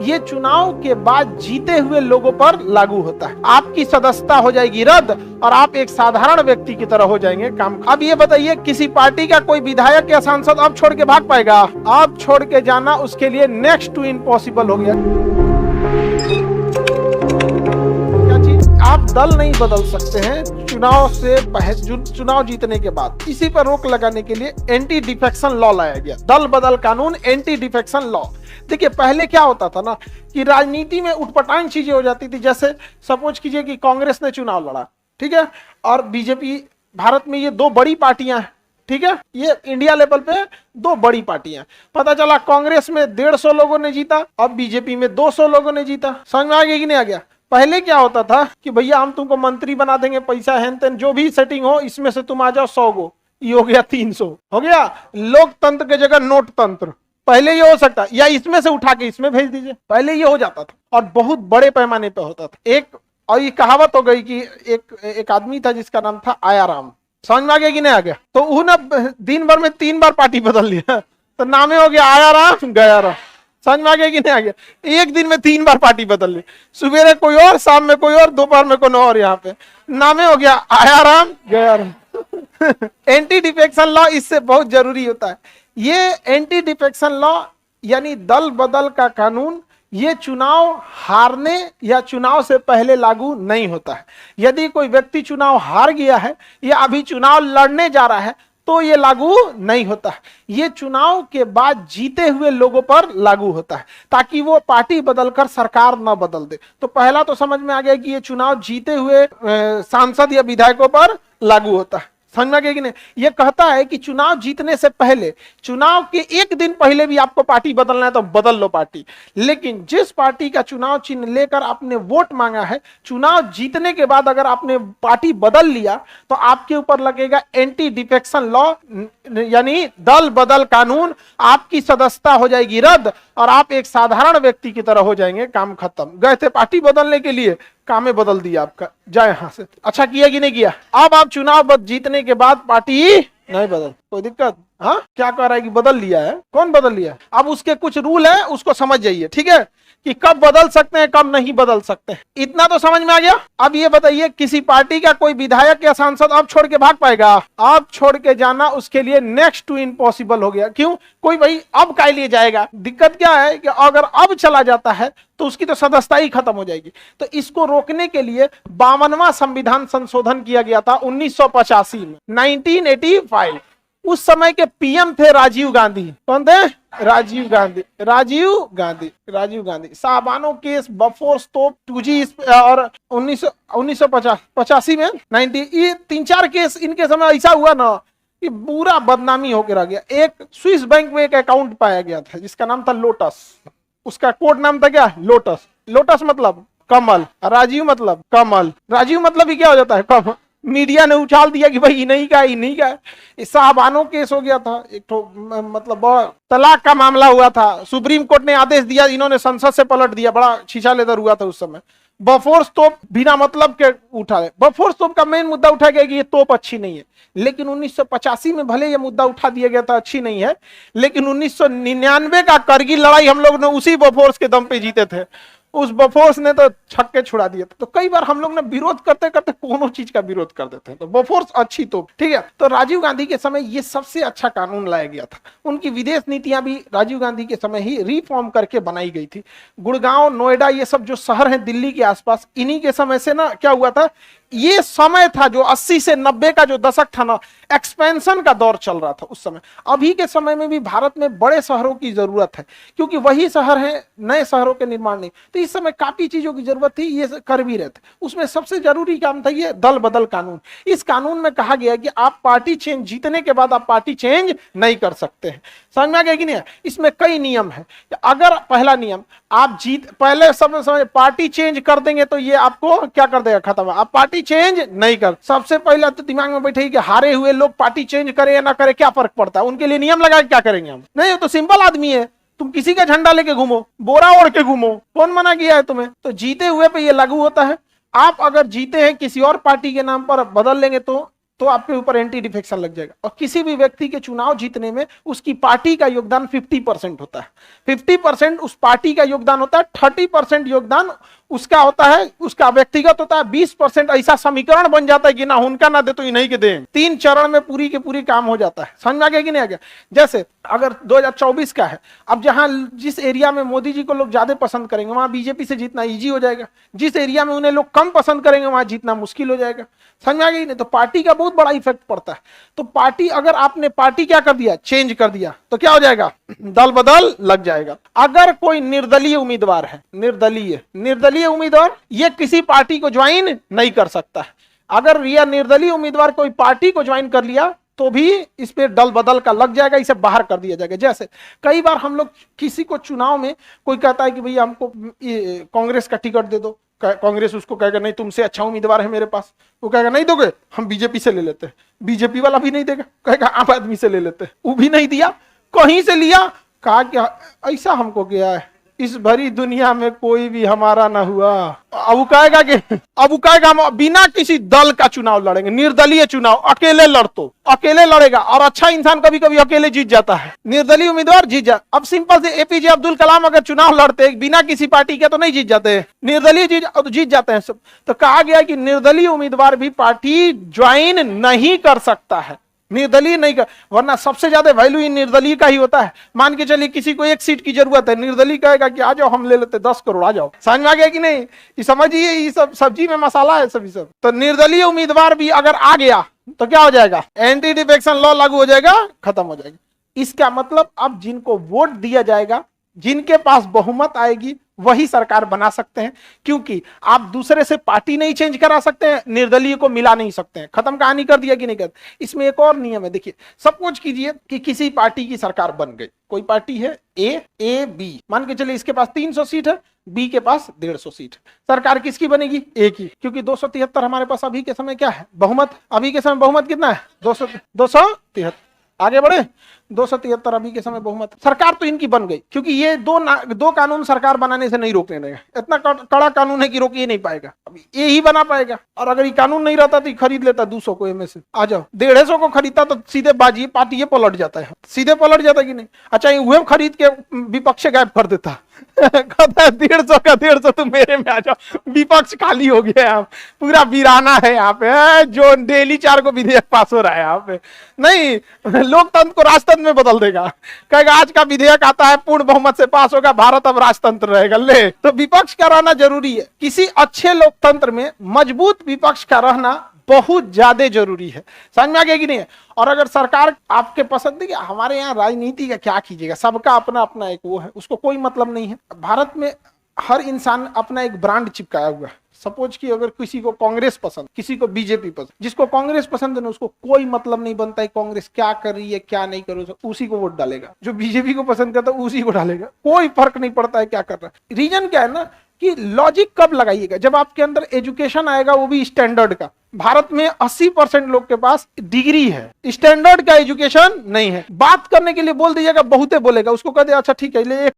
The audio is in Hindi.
ये चुनाव के बाद जीते हुए लोगों पर लागू होता है। आपकी सदस्यता हो जाएगी रद्द और आप एक साधारण व्यक्ति की तरह हो जाएंगे काम। अब ये बताइए, किसी पार्टी का कोई विधायक या सांसद अब छोड़ के भाग पाएगा? अब छोड़ के जाना उसके लिए नेक्स्ट टू इम्पॉसिबल हो गया। क्या चीज? आप दल नहीं बदल सकते हैं चुनाव से पहले, चुनाव जीतने के बाद। इसी पर रोक लगाने के लिए एंटी डिफेक्शन लॉ लाया गया, दल बदल कानून, एंटी डिफेक्शन लॉ। देखिए पहले क्या होता था ना कि राजनीति में उटपटांग चीजें हो जाती थी। जैसे सपोज कीजिए कि कांग्रेस ने चुनाव लड़ा, ठीक है, और बीजेपी, भारत में ये दो बड़ी पार्टियां हैं, ठीक है, ये इंडिया लेवल पे दो बड़ी पार्टियां। पता चला कांग्रेस में 150 लोगों ने जीता, अब बीजेपी में 200 लोगों ने जीता। समझ में आ गया कि नहीं आ गया? पहले क्या होता था कि भैया हम तुमको मंत्री बना देंगे, पैसा हैन तेन जो भी सेटिंग हो, इसमें से तुम आ जाओ 100 गो, ये हो गया 300, हो गया लोकतंत्र के जगह नोट तंत्र। पहले ये हो सकता, या इसमें से उठा के इसमें भेज दीजिए, पहले ये हो जाता था और बहुत बड़े पैमाने पे होता था। एक और ये कहावत हो गई कि एक आदमी था जिसका नाम था आयाराम। समझ में आ गया कि नहीं आ गया? तो उन्होंने दिन भर में 3 बार पार्टी बदल लिया, तो नामे हो गया आयाराम गयाराम। समझ में आ गया कि नहीं आ गया? एक दिन में 3 बार पार्टी बदल ली, सुबह कोई और, शाम में कोई और, दोपहर में कोई और, यहाँ पे नामे हो गया Aaya Ram Gaya Ram. Anti defection law इससे बहुत जरूरी होता है। ये एंटी डिफेक्शन लॉ यानी दल बदल का कानून, ये चुनाव हारने या चुनाव से पहले लागू नहीं होता है। यदि कोई व्यक्ति चुनाव हार गया है या अभी चुनाव लड़ने जा रहा है तो ये लागू नहीं होता है। ये चुनाव के बाद जीते हुए लोगों पर लागू होता है, ताकि वो पार्टी बदलकर सरकार न बदल दे। तो पहला तो समझ में आ गया कि ये चुनाव जीते हुए सांसद या विधायकों पर लागू होता है। समझ में आ गया कि नहीं? ये कहता है कि चुनाव जीतने से पहले, चुनाव के एक दिन पहले भी आपको पार्टी बदलना है तो बदल लो पार्टी, लेकिन जिस पार्टी का चुनाव चिन्ह लेकर आपने वोट मांगा है, चुनाव जीतने के बाद अगर आपने पार्टी बदल लिया तो आपके ऊपर लगेगा एंटी डिफेक्शन लॉ, यानी दल बदल कानून। आपकी सदस्यता हो जाएगी रद्द और आप एक साधारण व्यक्ति की तरह हो जाएंगे, काम खत्म। गए थे पार्टी बदलने के लिए, काम बदल दिया आपका, जाए यहां से। अच्छा किया कि नहीं किया? अब आप चुनाव जीतने के बाद पार्टी नहीं बदल, कोई दिक्कत? हाँ, क्या कह रहा है कि बदल लिया है? कौन बदल लिया? अब उसके कुछ रूल है, उसको समझ जाइए, ठीक है, कि कब बदल सकते हैं कब नहीं बदल सकते हैं। इतना तो समझ में आ गया। अब ये बताइए, किसी पार्टी का कोई विधायक या सांसद अब छोड़ के भाग पाएगा? अब छोड़ के जाना उसके लिए नेक्स्ट टू इम्पॉसिबल हो गया। क्यों? कोई भाई अब काय लिए जाएगा? दिक्कत क्या है कि अगर अब चला जाता है तो उसकी तो सदस्यता ही खत्म हो जाएगी। तो इसको रोकने के लिए 52वां संविधान संशोधन किया गया था 1985 में, 1985। उस समय के पीएम थे राजीव गांधी। कौन थे? राजीव गांधी। राजीव गांधी साहबानो केस, बफोर्स तोप, 2G और 1985 में 90, ये 3-4 केस इनके समय ऐसा हुआ ना कि पूरा बदनामी होकर रह गया। एक स्विस बैंक में एक अकाउंट पाया गया था जिसका नाम था लोटस, उसका कोड नाम था क्या? लोटस। लोटस मतलब कमल, राजीव मतलब कमल। राजीव मतलब ही क्या हो जाता है? कमल। मीडिया ने उछाल दिया कि भाई इन्हीं का है। साहबानो केस हो गया था, एक तो मतलब तलाक का मामला हुआ था, सुप्रीम कोर्ट ने आदेश दिया, इन्होंने संसद से पलट दिया, बड़ा छीछा लेदर हुआ था उस समय। बफोर्स तोप बिना मतलब के उठा है। बफोर्स तोप का मेन मुद्दा उठा गया कि ये तोप अच्छी नहीं है, लेकिन 1985 में भले ये मुद्दा उठा दिया गया था अच्छी नहीं है, लेकिन 1999 का करगिल लड़ाई हम लोग ने उसी बफोर्स के दम पे जीते थे। उस बफोर्स ने तो छक्के छुड़ा दिए थे। तो कई बार हम लोग ने विरोध करते करते कोनो चीज का विरोध कर देते हैं। तो बफोर्स अच्छी तो ठीक है। तो राजीव गांधी के समय ये सबसे अच्छा कानून लाया गया था। उनकी विदेश नीतियां भी राजीव गांधी के समय ही रिफॉर्म करके बनाई गई थी। गुड़गांव, नोएडा, ये सब जो शहर हैं दिल्ली के आसपास, इन्हीं के समय से ना क्या हुआ था, ये समय था जो 80 से 90 का जो दशक था ना, एक्सपेंशन का दौर चल रहा था उस समय। अभी के समय में भी भारत में बड़े शहरों की जरूरत है, क्योंकि वही शहर है, नए शहरों के निर्माण नहीं। तो इस समय काफी चीजों की जरूरत थी, ये कर भी रहे थे। उसमें सबसे जरूरी काम था ये दल बदल कानून। इस कानून में कहा गया कि आप पार्टी चेंज, जीतने के बाद आप पार्टी चेंज नहीं कर सकते हैं। समझ में आ गया कि नहीं? इसमें कई नियम है। अगर पहला नियम, आप पहले समझ पार्टी चेंज कर देंगे तो ये आपको क्या कर देगा, खत्म। आप पार्टी चेंज नहीं कर, सबसे पहले तो दिमाग में बैठे कि हारे हुए लोग पार्टी चेंज करे या ना करे क्या फर्क पड़ता है, उनके लिए नियम लगा क्या करेंगे हम? नहीं, तो सिंपल आदमी है, तुम किसी का झंडा लेके घूमो, बोरा ओढ़ के घूमो, कौन मना किया है तुम्हें? तो जीते हुए पे ये लागू होता है। आप अगर जीते हैं किसी और पार्टी के नाम पर बदल लेंगे तो तो आपके ऊपर एंटी डिफेक्शन लग जाएगा। और किसी भी व्यक्ति के चुनाव जीतने में उसकी पार्टी का योगदान 50% होता है। 50% उस पार्टी का योगदान होता है, 30% योगदान उसका होता है, उसका व्यक्तिगत होता है, 20% ऐसा समीकरण बन जाता है कि ना उनका ना दे तो इन्हीं के दें। 3 चरण में पूरी के पूरी काम हो जाता है। समझ में आ गया कि नहीं आ गया? जैसे अगर 2024 का है, अब जहां जिस एरिया में मोदी जी को लोग ज्यादा पसंद करेंगे वहां बीजेपी से जीतना इजी हो जाएगा, जिस एरिया में उन्हें लोग कम पसंद करेंगे वहां जीतना मुश्किल हो जाएगा। समझ में आ गई नहीं? तो पार्टी का बहुत बड़ा इफेक्ट पड़ता है। तो पार्टी, अगर आपने पार्टी क्या कर दिया, चेंज कर दिया, तो क्या हो जाएगा? दल बदल लग जाएगा। अगर कोई निर्दलीय उम्मीदवार है, निर्दलीय उम्मीदवार ये किसी पार्टी को ज्वाइन नहीं कर सकता है। अगर यह निर्दलीय उम्मीदवार कोई पार्टी को ज्वाइन कर लिया तो भी इस पे दल बदल का लग जाएगा, इसे बाहर कर दिया जाएगा। जैसे कई बार हम लोग किसी को चुनाव में कोई कहता है कि भैया हमको कांग्रेस का टिकट दे दो, कांग्रेस उसको कहेगा नहीं तुमसे अच्छा उम्मीदवार है मेरे पास, वो कहेगा नहीं दोगे, हम बीजेपी से ले लेते हैं। बीजेपी वाला भी नहीं देगा, कहेगा आम आदमी से ले लेते हैं, वो भी नहीं दिया, कहीं से लिया, कहा कि ऐसा हमको गया है, इस भरी दुनिया में कोई भी हमारा ना हुआ। अब कहेगा हम बिना किसी दल का चुनाव लड़ेंगे, निर्दलीय चुनाव, अकेले अकेले लड़ेगा। और अच्छा इंसान कभी कभी अकेले जीत जाता है, निर्दलीय उम्मीदवार जीत जा। अब सिंपल से एपीजे अब्दुल कलाम अगर चुनाव लड़ते बिना किसी पार्टी के तो नहीं जीत जाते, निर्दलीय जीत जाते हैं सब। तो कहा गया कि निर्दलीय उम्मीदवार भी पार्टी ज्वाइन नहीं कर सकता है, निर्दलीय नहीं कर, वरना सबसे ज्यादा वैल्यू इन निर्दलीय का ही होता है। मान के चलिए किसी को 1 सीट की जरूरत है, निर्दलीय कहेगा कि आ जाओ हम ले लेते 10 करोड़, आ जाओ। समझ में आ गया कि नहीं? ये समझिए, ये सब सब्जी में मसाला है सभी सब। तो निर्दलीय उम्मीदवार भी अगर आ गया तो क्या हो जाएगा? एंटी डिफेक्शन लॉ लागू हो जाएगा, खत्म हो जाएगी। इसका मतलब अब जिनको वोट दिया जाएगा, जिनके पास बहुमत आएगी वही सरकार बना सकते हैं, क्योंकि आप दूसरे से पार्टी नहीं चेंज करा सकते हैं, निर्दलीय को मिला नहीं सकते हैं। खत्म कहानी कर दिया कि नहीं कर? इसमें एक और नियम है, देखिए सपोज कीजिए कि किसी पार्टी की सरकार बन गई, कोई पार्टी है ए बी, मान के चलिए इसके पास 300 सीट है, बी के पास 150 सीट है। सरकार किसकी बनेगी? ए की, क्योंकि 273 हमारे पास अभी के समय क्या है? बहुमत। अभी के समय बहुमत कितना है? 273। आगे बढ़े, 273 अभी के समय बहुमत। सरकार तो इनकी बन गई, क्योंकि ये दो कानून सरकार बनाने से नहीं रोकने देगा। इतना कड़ा कानून है कि रोक ही नहीं पाएगा, अभी ये ही बना पाएगा। और अगर ये कानून नहीं रहता तो ये खरीद लेता 200 को, में से आ जाओ 150 को खरीदता तो सीधे बाजी पार्टी ये पलट जाता है, सीधे पलट जाता कि नहीं? अच्छा, ये खरीद के विपक्ष गायब कर देता, कहता है 150 का 150 तुम मेरे में आ जाओ, विपक्ष खाली हो गया, यहाँ पूरा वीराना है यहाँ पे, जो डेली 4 को विधेयक पास हो रहा है यहाँ पे। नहीं, लोकतंत्र को राजतंत्र में बदल देगा, कहेगा आज का विधेयक आता है पूर्ण बहुमत से पास होगा, भारत अब राजतंत्र रहेगा। ले, तो विपक्ष का रहना जरूरी है। किसी अच्छे लोकतंत्र में मजबूत विपक्ष का रहना बहुत ज्यादा जरूरी है। समझ में आ गया कि नहीं? और अगर सरकार आपके पसंद है कि हमारे यहाँ राजनीति का क्या कीजिएगा, सबका अपना अपना एक वो है, उसको कोई मतलब नहीं है। भारत में हर इंसान अपना एक ब्रांड चिपकाया हुआ है। सपोज कि अगर किसी को कांग्रेस पसंद, किसी को बीजेपी पसंद, जिसको कांग्रेस पसंद है ना उसको कोई मतलब नहीं बनता है कांग्रेस क्या कर रही है क्या नहीं कर रही है, उसी को वोट डालेगा। जो बीजेपी को पसंद करता है उसी को डालेगा, कोई फर्क नहीं पड़ता है क्या कर रहा है। रीजन क्या है ना कि लॉजिक कब लगाइएगा? जब आपके अंदर एजुकेशन आएगा, वो भी स्टैंडर्ड का। भारत में 80% लोग के पास डिग्री है, स्टैंडर्ड का एजुकेशन नहीं है। बात करने के लिए बोल दीजिएगा, बहुते बोलेगा, उसको कह दे अच्छा ठीक है ले